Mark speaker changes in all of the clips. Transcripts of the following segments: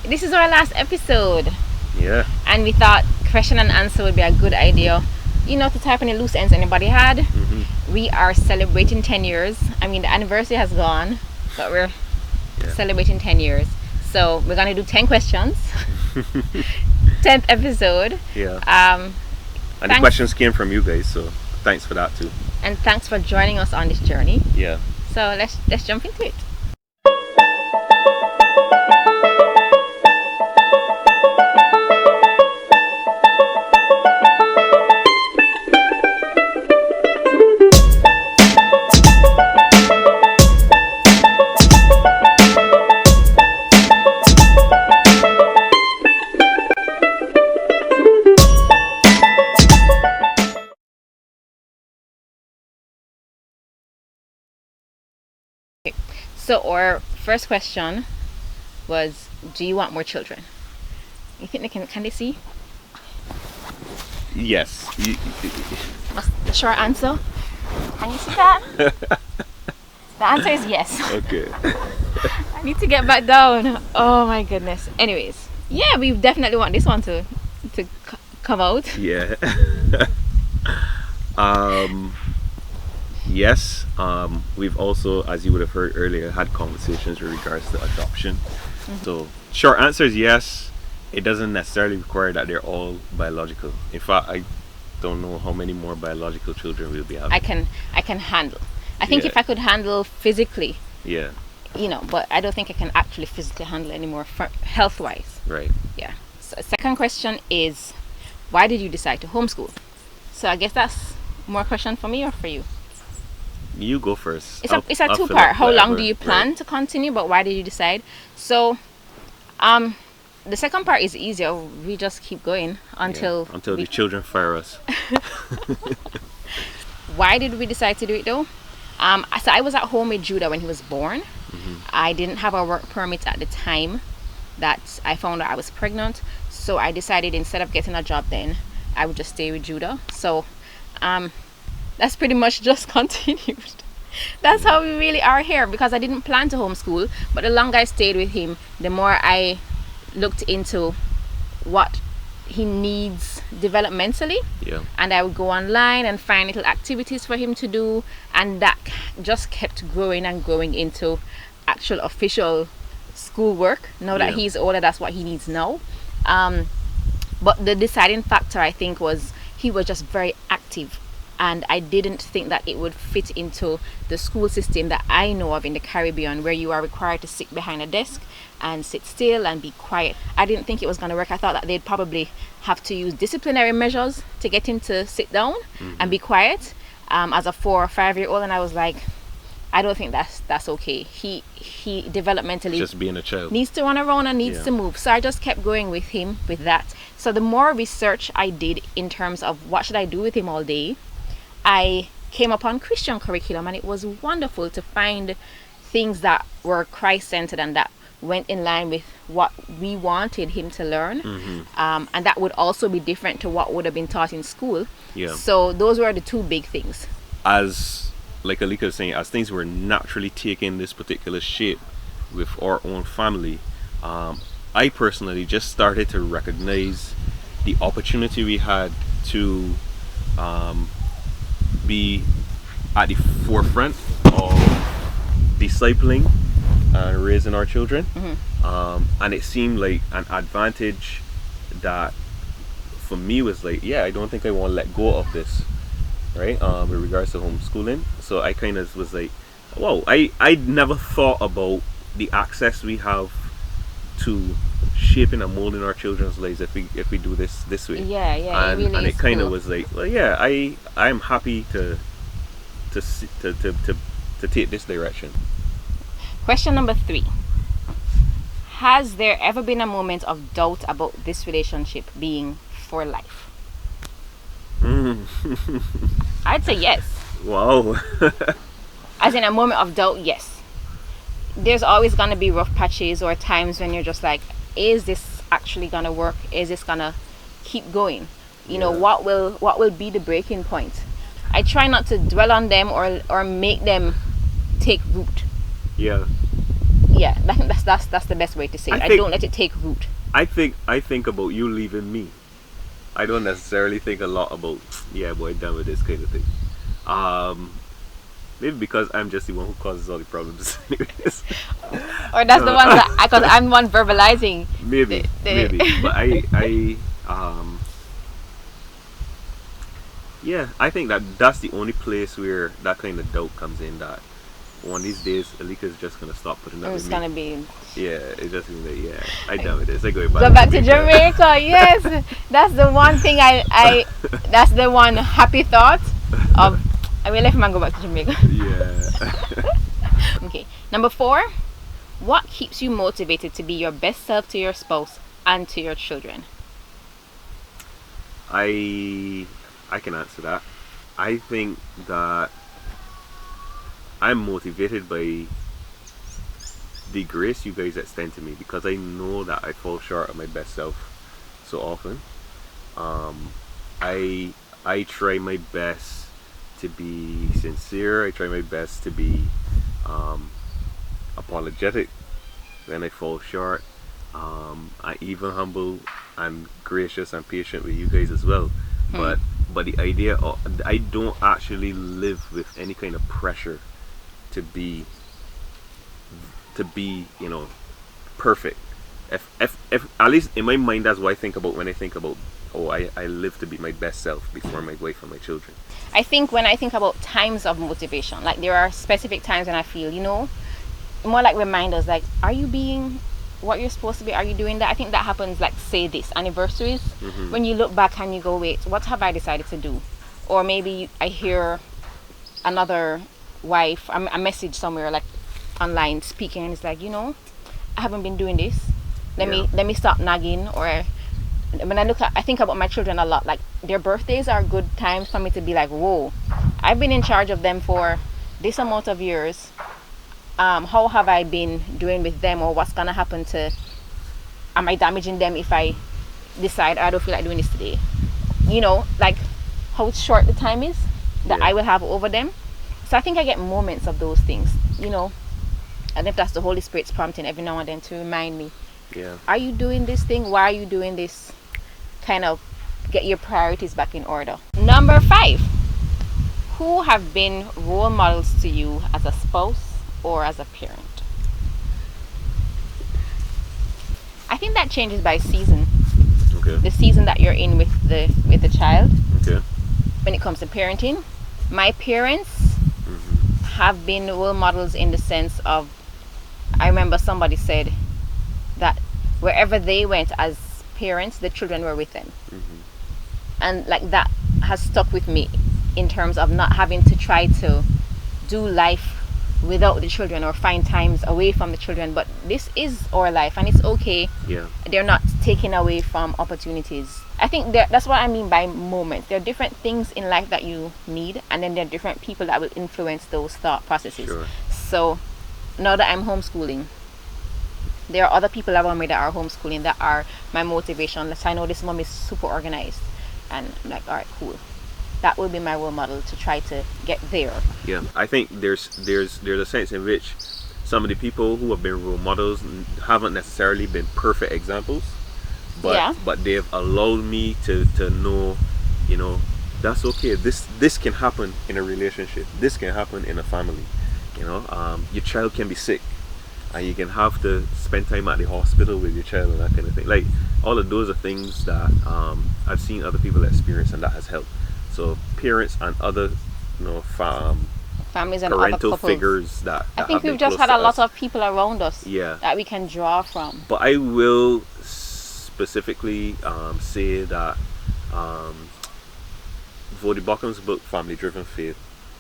Speaker 1: this is our last episode.
Speaker 2: Yeah.
Speaker 1: And we thought question and answer would be a good idea. To type any loose ends anybody had.
Speaker 2: Mm-hmm.
Speaker 1: We are celebrating 10 years. I mean, the anniversary has gone, but we're celebrating 10 years. So we're going to do 10 questions. 10th episode.
Speaker 2: Yeah.
Speaker 1: And
Speaker 2: the questions came from you guys, so thanks for that too.
Speaker 1: And thanks for joining us on this journey.
Speaker 2: Yeah.
Speaker 1: So let's jump into it. So our first question was, do you want more children? You think can they see?
Speaker 2: Yes.
Speaker 1: What's the short answer? Can you see that? The answer is yes.
Speaker 2: Okay.
Speaker 1: I need to get back down. Oh my goodness. Anyways, yeah, we definitely want this one to come out.
Speaker 2: Yeah. Yes. We've also, as you would have heard earlier, had conversations with regards to adoption. Mm-hmm. So short answer is yes. It doesn't necessarily require that they're all biological. In fact, I don't know how many more biological children we'll be having.
Speaker 1: I can handle. I think if I could handle physically.
Speaker 2: Yeah.
Speaker 1: But I don't think I can actually physically handle anymore health wise.
Speaker 2: Right.
Speaker 1: Yeah. So second question is, why did you decide to homeschool? So I guess that's more a question for me or for you?
Speaker 2: You go first.
Speaker 1: It's a two-part. How long do you plan to continue, but why did you decide? So, the second part is easier. We just keep going until
Speaker 2: the children fire us.
Speaker 1: Why did we decide to do it though? So I was at home with Judah when he was born. Mm-hmm. I didn't have a work permit at the time that I found out I was pregnant. So I decided instead of getting a job then, I would just stay with Judah. So, that's pretty much just continued. That's how we really are here, because I didn't plan to homeschool, but the longer I stayed with him, the more I looked into what he needs developmentally.
Speaker 2: Yeah.
Speaker 1: And I would go online and find little activities for him to do, and that just kept growing and growing into actual official schoolwork. Now that he's older, that's what he needs now. But the deciding factor, I think, was he was just very active. And I didn't think that it would fit into the school system that I know of in the Caribbean, where you are required to sit behind a desk and sit still and be quiet. I didn't think it was going to work. I thought that they'd probably have to use disciplinary measures to get him to sit down and be quiet as a 4 or 5 year old. And I was like, I don't think that's okay. He developmentally
Speaker 2: just being a child
Speaker 1: needs to run around and needs to move. So I just kept going with him with that. So the more research I did in terms of what should I do with him all day, I came upon Christian curriculum, and it was wonderful to find things that were Christ-centered and that went in line with what we wanted him to learn. Mm-hmm. And that would also be different to what would have been taught in school. Yeah. So those were the two big things.
Speaker 2: As like Aleeca was saying, as things were naturally taking this particular shape with our own family, I personally just started to recognize the opportunity we had to be at the forefront of discipling and raising our children. Mm-hmm. And it seemed like an advantage that for me was like, I don't think I want to let go of this, right? With regards to homeschooling. So I kind of was like, wow, I never thought about the access we have to shaping and molding our children's lives if we do this way. And it, really and it kind of was like, well, I am happy to take this direction.
Speaker 1: Question number 3: has there ever been a moment of doubt about this relationship being for life? I'd say yes.
Speaker 2: Wow.
Speaker 1: As in a moment of doubt, yes. There's always gonna be rough patches or times when you're just like, is this actually gonna work? Is this gonna keep going? You know, what will be the breaking point? I try not to dwell on them or make them take root.
Speaker 2: Yeah.
Speaker 1: Yeah, I think that's the best way to say it. I don't let it take root.
Speaker 2: I think about you leaving me. I don't necessarily think a lot about, yeah, boy, done with this kind of thing. Maybe because I'm just the one who causes all the problems. Anyways.
Speaker 1: Or that's the one that, because I'm the one verbalizing.
Speaker 2: Maybe. But yeah, I think that's the only place where that kind of doubt comes in, that one of these days Aleeca is just gonna stop putting up with me.
Speaker 1: It's gonna be.
Speaker 2: Yeah, it's just gonna be, yeah, I done with this. I go
Speaker 1: back to Jamaica. Yes, that's the one thing I that's the one happy thought of. I will let him go back to Jamaica.
Speaker 2: Yeah.
Speaker 1: Okay. Number 4. What keeps you motivated to be your best self to your spouse and to your children?
Speaker 2: I can answer that. I think that I'm motivated by the grace you guys extend to me, because I know that I fall short of my best self so often. I try my best to be sincere. I try my best to be apologetic when I fall short. I even humble and gracious and patient with you guys as well. But the idea of, I don't actually live with any kind of pressure to be perfect. If at least in my mind, that's what I think about when I think about, I live to be my best self before my wife and my children.
Speaker 1: I think when I think about times of motivation, like there are specific times when I feel, more like reminders, like, are you being what you're supposed to be? Are you doing that? I think that happens, like, say this, anniversaries, when you look back and you go, wait, what have I decided to do? Or maybe I hear another wife, a message somewhere, like online, speaking, and it's like, I haven't been doing this. Let me stop nagging. Or when I think about my children a lot. Like, their birthdays are good times for me to be like, whoa, I've been in charge of them for this amount of years. How have I been doing with them, or what's gonna happen am I damaging them if I decide I don't feel like doing this today? Like how short the time is that I will have over them. So I think I get moments of those things, and if that's the Holy Spirit's prompting every now and then to remind me, are you doing this thing? Why are you doing this? Kind of get your priorities back in order. Number 5. Who have been role models to you as a spouse or as a parent? I think that changes by season.
Speaker 2: Okay.
Speaker 1: The season that you're in with the child.
Speaker 2: Okay.
Speaker 1: When it comes to parenting, my parents have been role models in the sense of, I remember somebody said that wherever they went as parents, the children were with them. And like that has stuck with me in terms of not having to try to do life without the children or find times away from the children. But this is our life, and it's okay. They're not taken away from opportunities. I think that's what I mean by moments. There are different things in life that you need, and then there are different people that will influence those thought processes. So now that I'm homeschooling, there are other people around me that are homeschooling that are my motivation. Let's say I know this mom is super organized, and I'm like, all right, cool. That will be my role model to try to get there.
Speaker 2: Yeah, I think there's a sense in which some of the people who have been role models haven't necessarily been perfect examples, but they've allowed me to know, that's okay. This can happen in a relationship. This can happen in a family. Your child can be sick, and you can have to spend time at the hospital with your child and that kind of thing. Like, all of those are things that I've seen other people experience, and that has helped. So parents and other,
Speaker 1: families and
Speaker 2: parental
Speaker 1: other
Speaker 2: figures that
Speaker 1: I think we've just had a lot of people around us that we can draw from.
Speaker 2: But I will specifically say that Vody Buckham's book, Family Driven Faith,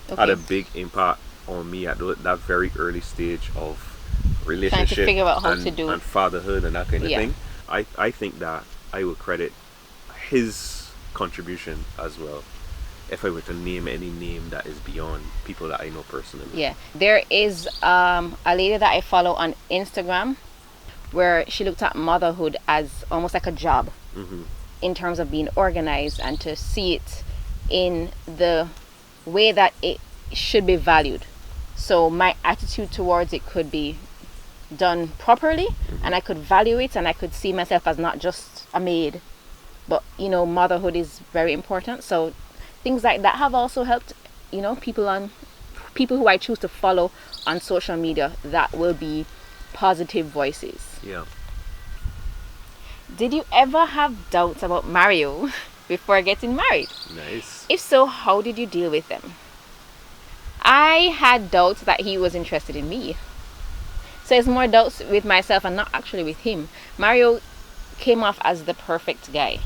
Speaker 2: had a big impact on me at that very early stage of relationship,
Speaker 1: trying to figure out how to do
Speaker 2: and fatherhood and that kind of thing. I think that I would credit his contribution as well, if I were to name any name that is beyond people that I know personally.
Speaker 1: There is a lady that I follow on Instagram where she looked at motherhood as almost like a job, in terms of being organized and to see it in the way that it should be valued. So my attitude towards it could be done properly, and I could value it, and I could see myself as not just a maid, but motherhood is very important. So things like that have also helped people who I choose to follow on social media that will be positive voices.
Speaker 2: Yeah.
Speaker 1: Did you ever have doubts about Mario before getting married?
Speaker 2: Nice.
Speaker 1: If so, how did you deal with them? I had doubts that he was interested in me. So it's more doubts with myself and not actually with him. Mario came off as the perfect guy.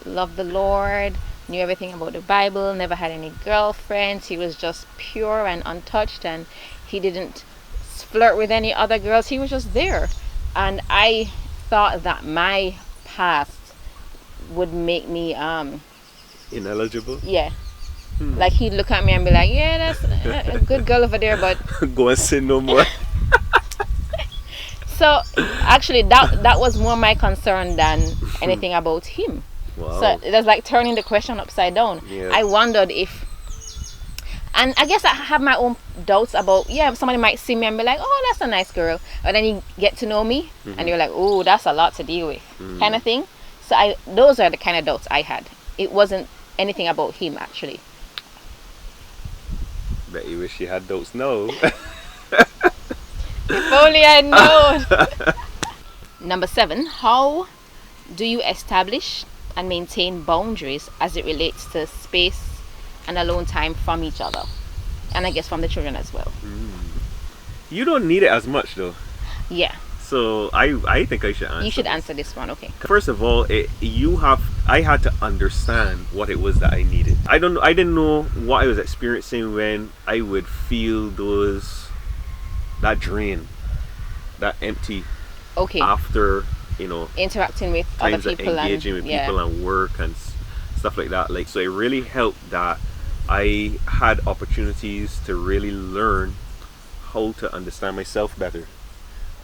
Speaker 1: Loved the Lord, knew everything about the Bible, never had any girlfriends. He was just pure and untouched, and he didn't flirt with any other girls. He was just there. And I thought that my past would make me
Speaker 2: ineligible.
Speaker 1: Yeah. Like he'd look at me and be like, yeah, that's a good girl over there, but
Speaker 2: go and sin no more.
Speaker 1: So actually that was more my concern than anything about him.
Speaker 2: Wow.
Speaker 1: So it was like turning the question upside down.
Speaker 2: Yeah.
Speaker 1: I wondered if, and I guess I have my own doubts about, somebody might see me and be like, oh, that's a nice girl, but then you get to know me and you're like, oh, that's a lot to deal with, kind of thing. So those are the kind of doubts I had. It wasn't anything about him actually.
Speaker 2: Bet you wish you had doubts now.
Speaker 1: If only I know. Number 7, how do you establish and maintain boundaries as it relates to space and alone time from each other, and I guess from the children as well?
Speaker 2: You don't need it as much though.
Speaker 1: Yeah.
Speaker 2: So I think I should answer.
Speaker 1: You should answer this one, okay?
Speaker 2: First of all, I had to understand what it was that I needed. I didn't know what I was experiencing when I would feel that drain, that empty.
Speaker 1: Okay.
Speaker 2: After
Speaker 1: interacting with other people,
Speaker 2: engaging with people and work and stuff like that. Like, so it really helped that I had opportunities to really learn how to understand myself better.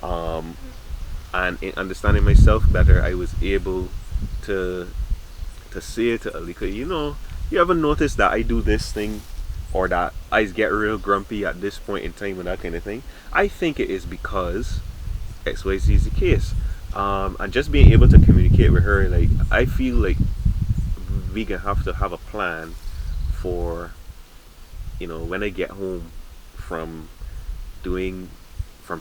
Speaker 2: And in understanding myself better, I was able to say to Aleeca, you ever notice that I do this thing, or that I get real grumpy at this point in time and that kind of thing? I think it is because XYZ is the case. And just being able to communicate with her, like, I feel like we can have to have a plan for, when I get home from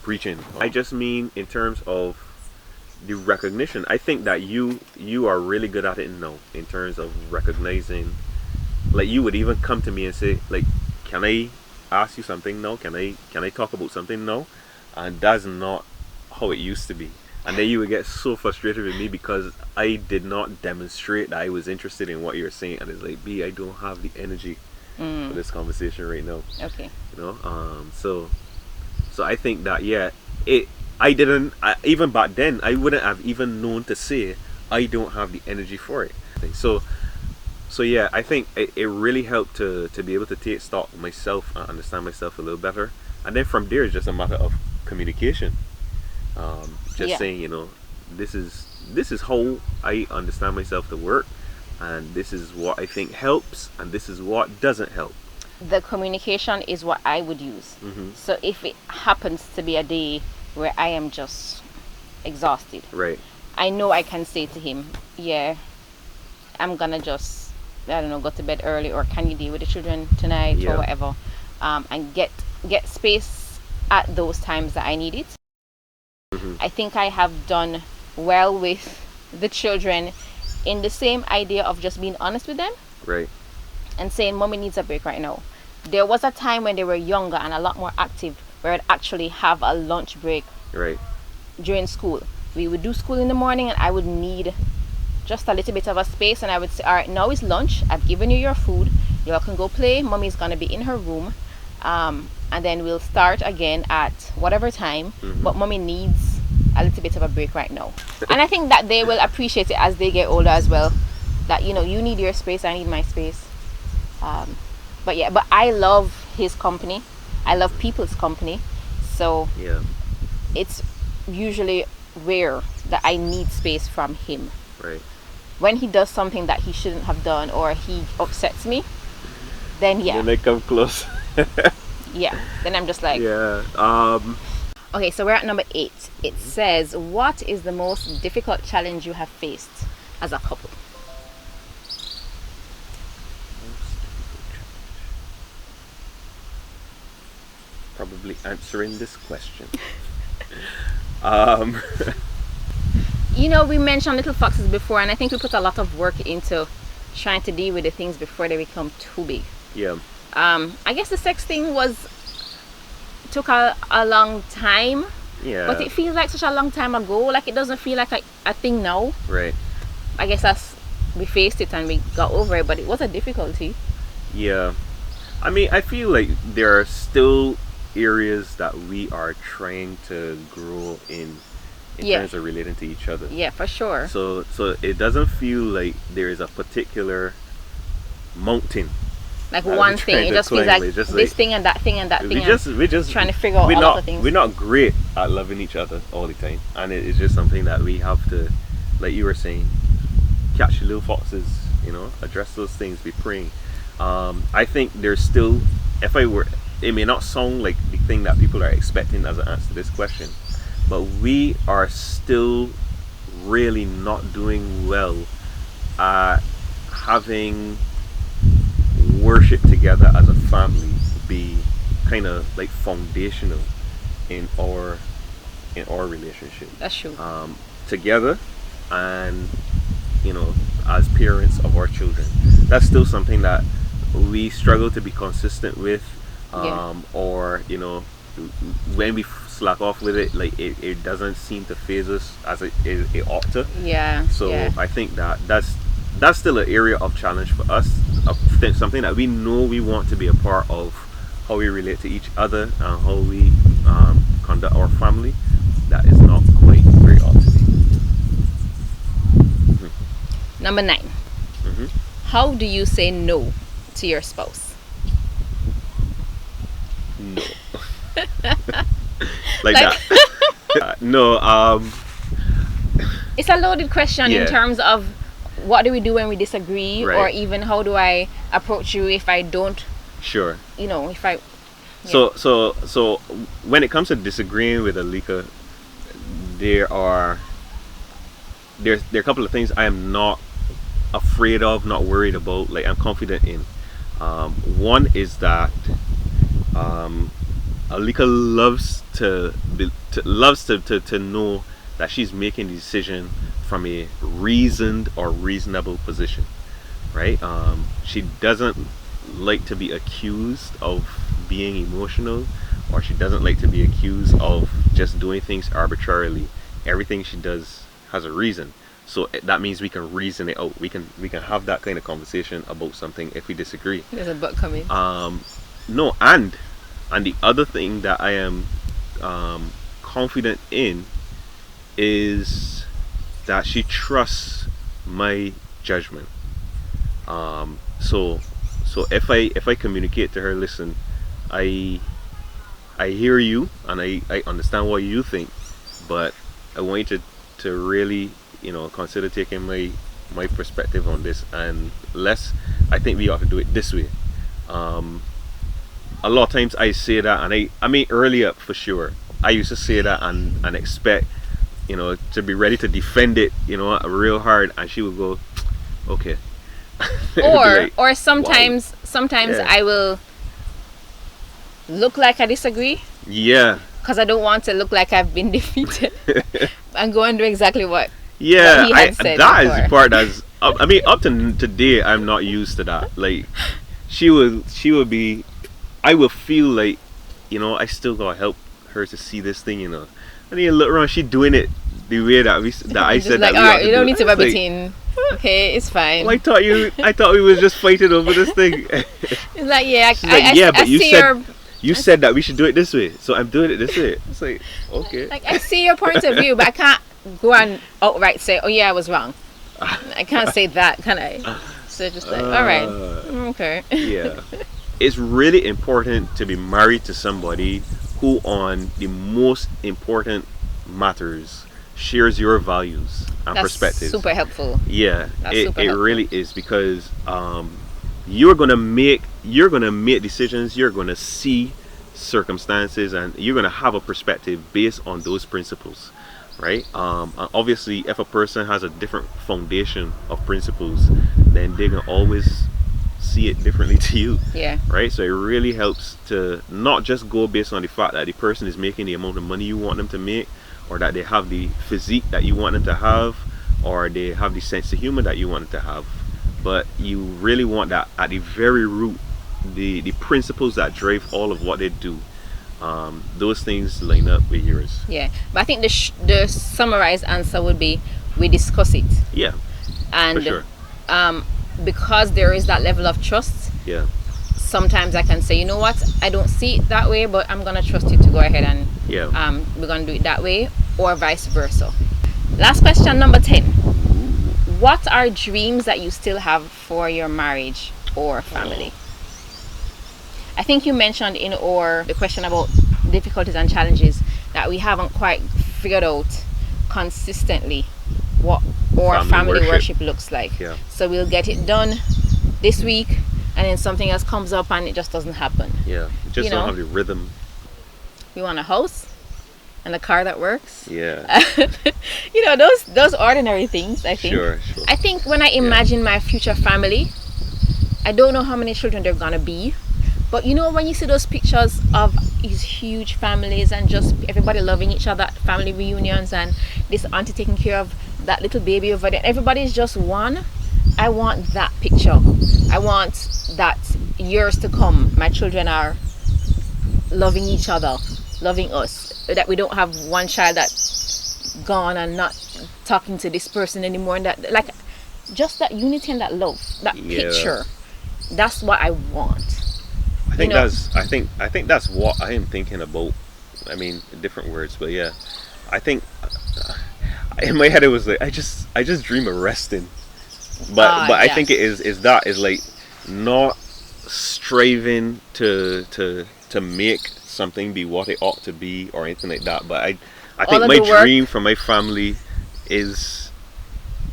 Speaker 2: preaching. I just mean in terms of the recognition. I think that you are really good at it now, in terms of recognizing. Like, you would even come to me and say, like, can I ask you something now? Can I talk about something now? And that's not how it used to be. And then you would get so frustrated with me because I did not demonstrate that I was interested in what you're saying. And it's like, B, I don't have the energy for this conversation right now.
Speaker 1: Okay.
Speaker 2: So I think that, even back then, I wouldn't have even known to say I don't have the energy for it. So yeah, I think it really helped to be able to take stock of myself and understand myself a little better. And then from there, it's just a matter of communication. Saying, this is how I understand myself to work, and this is what I think helps, and this is what doesn't help.
Speaker 1: The communication is what I would use. So if it happens to be a day where I am just exhausted,
Speaker 2: right,
Speaker 1: I know I can say to him, I'm gonna just, I don't know, go to bed early, or can you deal with the children tonight, or whatever, and get space at those times that I need it. I think I have done well with the children in the same idea of just being honest with them,
Speaker 2: right,
Speaker 1: and saying, Mommy needs a break right now. There was a time when they were younger and a lot more active where I'd actually have a lunch break,
Speaker 2: right,
Speaker 1: during school. We would do school in the morning, and I would need just a little bit of a space, and I would say, all right, now is lunch, I've given you your food, you all can go play, Mommy's gonna be in her room, and then we'll start again at whatever time, but Mommy needs a little bit of a break right now. And I think that they will appreciate it as they get older as well, that you need your space, I need my space. But I love his company, I love people's company, so it's usually rare that I need space from him.
Speaker 2: Right.
Speaker 1: When he does something that he shouldn't have done, or he upsets me, then
Speaker 2: Then they come close.
Speaker 1: then I'm just like, Okay, so we're at number 8. It says, what is the most difficult challenge you have faced as a couple?
Speaker 2: Probably answering this question. um,
Speaker 1: You know, we mentioned little foxes before, and I think we put a lot of work into trying to deal with the things before they become too big.
Speaker 2: yeah.
Speaker 1: I guess the sex thing took a long time,
Speaker 2: Yeah.
Speaker 1: but it feels like such a long time ago. Like, it doesn't feel like a thing now.
Speaker 2: Right.
Speaker 1: I guess we faced it and we got over it, but it was a difficulty.
Speaker 2: Yeah. I mean, I feel like there are still areas that we are trying to grow in terms of relating to each other.
Speaker 1: Yeah, for sure.
Speaker 2: So it doesn't feel like there is a particular mountain.
Speaker 1: Like one thing, it just feels like this thing and that thing and that thing.
Speaker 2: We're just
Speaker 1: trying to figure out all of the things.
Speaker 2: We're not great at loving each other all the time, and it's just something that we have to, like you were saying, catch the little foxes. You know, address those things, be praying. I think there's still, it may not sound like the thing that people are expecting as an answer to this question, but we are still really not doing well at having worship together as a family be kind of like foundational in our relationship.
Speaker 1: That's true.
Speaker 2: Together, and as parents of our children, that's still something that we struggle to be consistent with, or when we slack off with it, like it doesn't seem to phase us as it ought to. I think that's still an area of challenge for us, something that we know we want to be a part of, how we relate to each other and how we conduct our family. That is not quite where it ought to be.
Speaker 1: Number 9. How do you say no to your spouse?
Speaker 2: No. like that. No.
Speaker 1: It's a loaded question in terms of what do we do when we disagree,
Speaker 2: right.
Speaker 1: or even how do I approach you if I don't.
Speaker 2: Sure.
Speaker 1: If I.
Speaker 2: Yeah. So when it comes to disagreeing with Aleeca, there are a couple of things I am not afraid of, not worried about, like I'm confident in. One is that Aleeca loves to know that she's making the decision from a reasoned or reasonable position, right? She doesn't like to be accused of being emotional, or she doesn't like to be accused of just doing things arbitrarily. Everything she does has a reason. So that means we can reason it out. We can have that kind of conversation about something if we disagree.
Speaker 1: There's a but coming.
Speaker 2: No, and the other thing that I am confident in is that she trusts my judgment. So if I communicate to her, listen, I hear you and I understand what you think, but I want you to really consider taking my perspective on this, and I think we ought to do it this way. A lot of times I say that, and I mean earlier for sure I used to say that and expect to be ready to defend it real hard, and she would go, okay.
Speaker 1: or sometimes I will look like I disagree, because I don't want to look like I've been defeated and go and do exactly what he had said
Speaker 2: that
Speaker 1: before.
Speaker 2: is the part that's up to today I'm not used to that. Like she would be, I will feel like I still gotta help her to see this thing, and then you look around, she doing it the way that I said
Speaker 1: like,
Speaker 2: that we
Speaker 1: alright, you don't
Speaker 2: do
Speaker 1: need
Speaker 2: it.
Speaker 1: to rub it in. Okay, it's fine.
Speaker 2: Well, I thought we was just fighting over this thing.
Speaker 1: It's like, yeah,
Speaker 2: but you said that we should do it this way, so I'm doing it this way. It's like, okay.
Speaker 1: Like, I see your point of view, but I can't go and outright say, oh yeah, I was wrong. I can't say that, can I? So just like, alright, okay.
Speaker 2: Yeah. It's really important to be married to somebody who on the most important matters shares your values and perspectives.
Speaker 1: Super helpful.
Speaker 2: Yeah, it really is, because you're gonna make decisions, you're gonna see circumstances, and you're going to have a perspective based on those principles, right? And obviously, if a person has a different foundation of principles, then they're going to always see it differently to you.
Speaker 1: Yeah.
Speaker 2: Right? So it really helps to not just go based on the fact that the person is making the amount of money you want them to make, or that they have the physique that you want them to have, or they have the sense of humor that you want them to have, but you really want that at the very root, the principles that drive all of what they do. Those things line up with yours.
Speaker 1: Yeah, but I think the summarized answer would be we discuss it.
Speaker 2: Yeah,
Speaker 1: and
Speaker 2: for sure.
Speaker 1: Because there is that level of trust.
Speaker 2: Yeah.
Speaker 1: Sometimes I can say, you know what, I don't see it that way, but I'm gonna trust you to go ahead and we're gonna do it that way, or vice versa. Last question, number 10. What are dreams that you still have for your marriage or family? I think you mentioned in the question about difficulties and challenges that we haven't quite figured out consistently what our family worship looks like.
Speaker 2: Yeah.
Speaker 1: So we'll get it done this week, and then something else comes up and it just doesn't happen.
Speaker 2: Yeah, just don't have the rhythm.
Speaker 1: We want a house and a car that works.
Speaker 2: Yeah.
Speaker 1: Those ordinary things, I think.
Speaker 2: Sure.
Speaker 1: I think when I imagine my future family, I don't know how many children they're gonna be, but when you see those pictures of these huge families and just everybody loving each other at family reunions, and this auntie taking care of that little baby over there, everybody's just one. I want that picture. I want that years to come, my children are loving each other, loving us, that we don't have one child that's gone and not talking to this person anymore, and that, like, just that unity and that love, that picture, that's what I want.
Speaker 2: I think that's what I am thinking about. I mean, different words, but yeah, I think in my head it was like I just dream of resting, but I think it is like not striving to make something be what it ought to be or anything like that. But I think my dream for my family is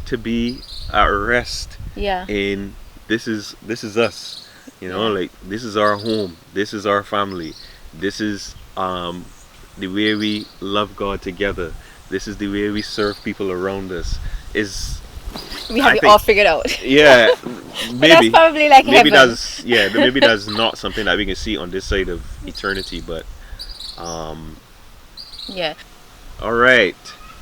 Speaker 2: to be at rest.
Speaker 1: Yeah.
Speaker 2: In this is us. Like, this is our home, this is our family, this is the way we love God together, this is the way we serve people around us.
Speaker 1: We have it all figured out.
Speaker 2: Yeah. Maybe
Speaker 1: that's probably like
Speaker 2: maybe
Speaker 1: heaven.
Speaker 2: maybe that's not something that we can see on this side of eternity, but
Speaker 1: yeah.
Speaker 2: All right,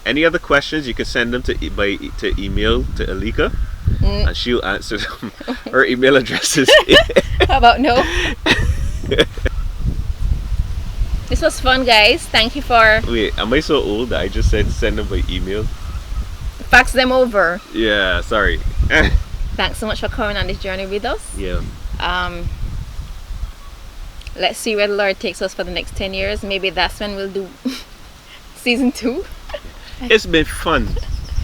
Speaker 2: any other questions, you can send them to email to Aleeca, and she'll answer them. Her email address is
Speaker 1: how about no? This was fun, guys. Thank you for...
Speaker 2: Wait, am I so old that I just said send them by email?
Speaker 1: Fax them over.
Speaker 2: Yeah, sorry.
Speaker 1: Thanks so much for coming on this journey with us.
Speaker 2: Yeah.
Speaker 1: Let's see where the Lord takes us for the next 10 years. Maybe that's when we'll do season 2.
Speaker 2: It's been fun,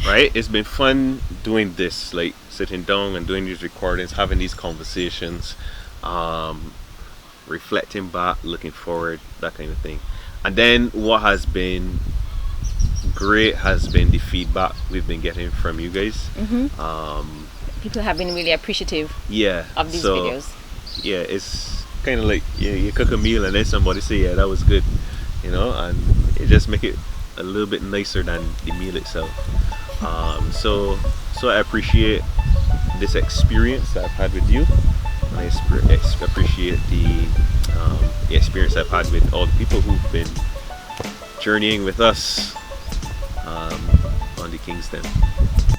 Speaker 2: right? It's been fun doing this, like sitting down and doing these recordings, having these conversations, reflecting back, looking forward, that kind of thing. And then what has been great has been the feedback we've been getting from you guys.
Speaker 1: People have been really appreciative of these videos.
Speaker 2: Yeah, it's kind of like you cook a meal and then somebody say, yeah, that was good, and it just make it a little bit nicer than the meal itself. So I appreciate this experience that I've had with you, and I appreciate the experience I've had with all the people who've been journeying with us on the DEKINGSDEM.